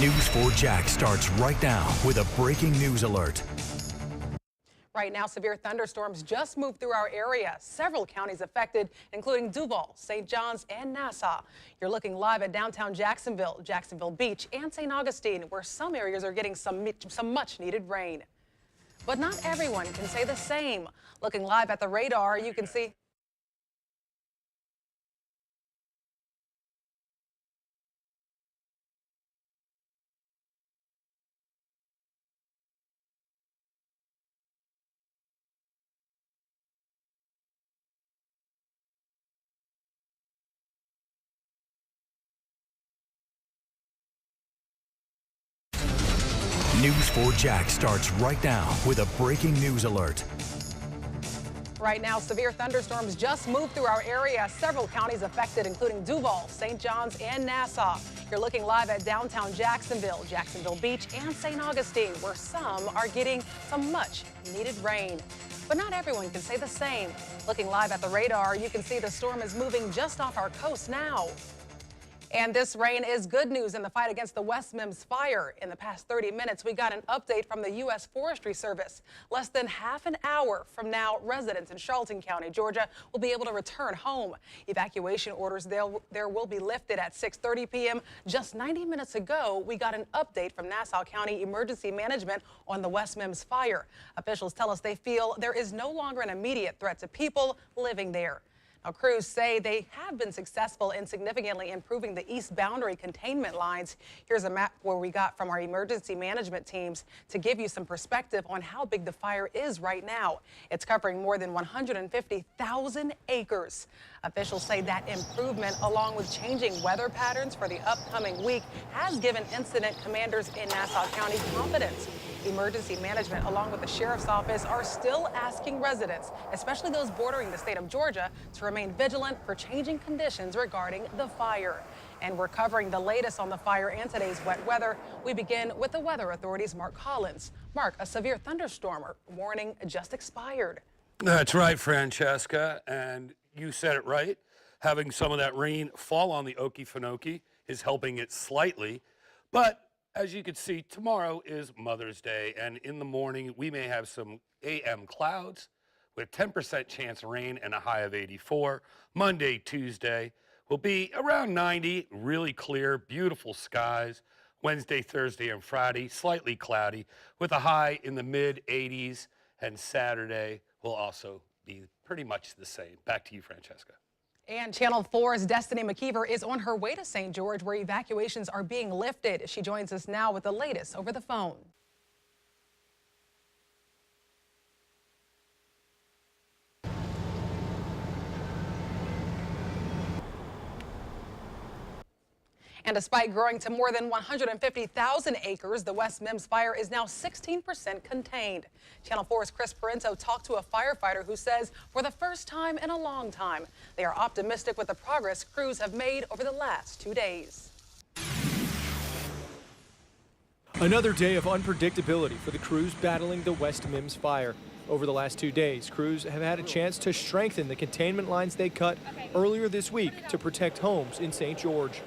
News 4 Jax starts right now with a breaking news alert. Right now, severe thunderstorms just moved through our area. Several counties affected, including Duval, St. Johns, and Nassau. You're looking live at downtown Jacksonville, Jacksonville Beach, and St. Augustine, where some areas are getting some much-needed rain. But not everyone can say the same. Looking live at the radar, you can see News 4 Jax starts right now with a breaking news alert. Right now, severe thunderstorms just moved through our area. Several counties affected, including Duval, St. Johns, and Nassau. You're looking live at downtown Jacksonville, Jacksonville Beach, and St. Augustine, where some are getting some much-needed rain. But not everyone can say the same. Looking live at the radar, you can see the storm is moving just off our coast now. And this rain is good news in the fight against the West Mims fire. In the past 30 minutes, we got an update from the U.S. Forestry Service. Less than half an hour from now, residents in Charlton County, Georgia, will be able to return home. Evacuation orders there will be lifted at 6:30 p.m. Just 90 minutes ago, we got an update from Nassau County Emergency Management on the West Mims fire. Officials tell us they feel there is no longer an immediate threat to people living there. Now, crews say they have been successful in significantly improving the east boundary containment lines. Here's a map where we got from our emergency management teams to give you some perspective on how big the fire is right now. It's covering more than 150,000 acres. Officials say that improvement, along with changing weather patterns for the upcoming week, has given incident commanders in Nassau County confidence. Emergency management, along with the sheriff's office, are still asking residents, especially those bordering the state of Georgia, to remain vigilant for changing conditions regarding the fire. And we're covering the latest on the fire and today's wet weather. We begin with the Weather Authority's Mark Collins. Mark, a severe thunderstorm warning just expired. That's right, Francesca, and you said it right. Having some of that rain fall on the Okefenokee is helping it slightly, but as you can see, tomorrow is Mother's Day, and in the morning we may have some AM clouds with 10% chance of rain and a high of 84. Monday, Tuesday will be around 90, really clear, beautiful skies. Wednesday, Thursday, and Friday, slightly cloudy with a high in the mid-80s, and Saturday will also be pretty much the same. Back to you, Francesca. And Channel 4's Destiny McKeever is on her way to St. George, where evacuations are being lifted. She joins us now with the latest over the phone. And despite growing to more than 150,000 acres, the West Mims fire is now 16% contained. Channel 4's Chris Parento talked to a firefighter who says for the first time in a long time, they are optimistic with the progress crews have made over the last 2 days. Another day of unpredictability for the crews battling the West Mims fire. Over the last 2 days, crews have had a chance to strengthen the containment lines they cut earlier this week to protect homes in St. George.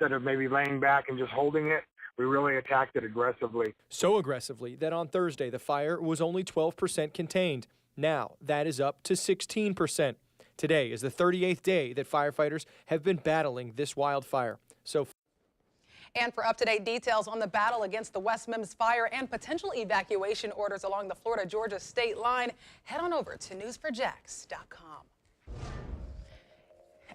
Instead of maybe laying back and just holding it, we really attacked it aggressively. So aggressively that on Thursday, the fire was only 12% contained. Now, that is up to 16%. Today is the 38th day that firefighters have been battling this wildfire. And for up-to-date details on the battle against the West Mims fire and potential evacuation orders along the Florida-Georgia state line, head on over to news4jax.com.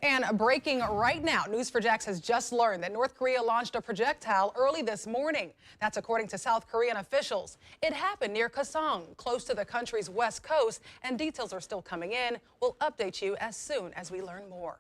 And breaking right now, News4Jax has just learned that North Korea launched a projectile early this morning. That's according to South Korean officials. It happened near Kaesong, close to the country's west coast, and details are still coming in. We'll update you as soon as we learn more.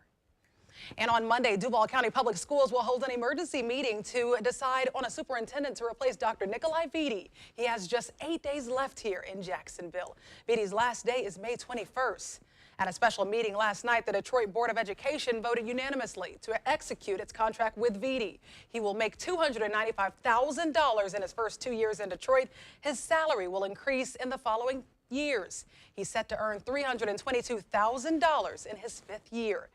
And on Monday, Duval County Public Schools will hold an emergency meeting to decide on a superintendent to replace Dr. Nikolai Vitti. He has just 8 days left here in Jacksonville. Vitti's last day is May 21st. At a special meeting last night, the Detroit Board of Education voted unanimously to execute its contract with Vitti. He will make $295,000 in his first 2 years in Detroit. His salary will increase in the following years. He's set to earn $322,000 in his 5th year.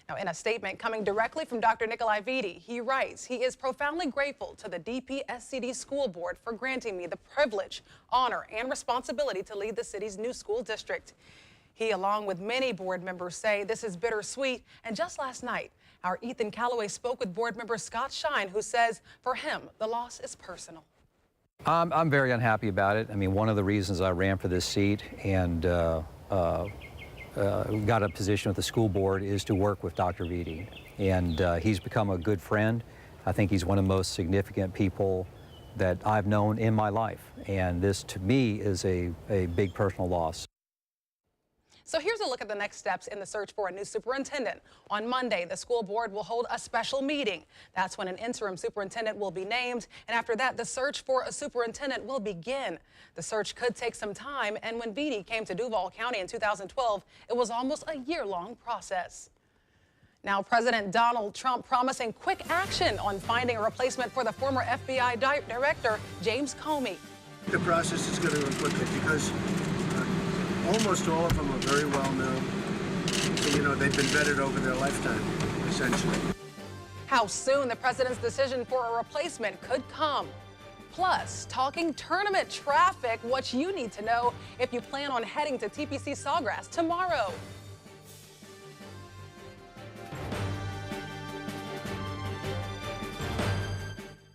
Now, in a statement coming directly from Dr. Nikolai Vitti, he writes, he is profoundly grateful to the DPSCD School Board for granting me the privilege, honor, and responsibility to lead the city's new school district. He, along with many board members, say this is bittersweet. And just last night, our Ethan Calloway spoke with board member Scott Shine, who says for him, the loss is personal. I'm very unhappy about it. I mean, one of the reasons I ran for this seat and got a position with the school board is to work with Dr. Vitti. And he's become a good friend. I think he's one of the most significant people that I've known in my life. And this, to me, is a big personal loss. So here's a look at the next steps in the search for a new superintendent. On Monday, the school board will hold a special meeting. That's when an interim superintendent will be named. And after that, the search for a superintendent will begin. The search could take some time. And when Vitti came to Duval County in 2012, it was almost a year-long process. Now, President Donald Trump promising quick action on finding a replacement for the former FBI director, James Comey. The process is going to run quickly because almost all of them are very well known. So, you know, they've been vetted over their lifetime, essentially. How soon the president's decision for a replacement could come. Plus, talking tournament traffic, what you need to know if you plan on heading to TPC Sawgrass tomorrow.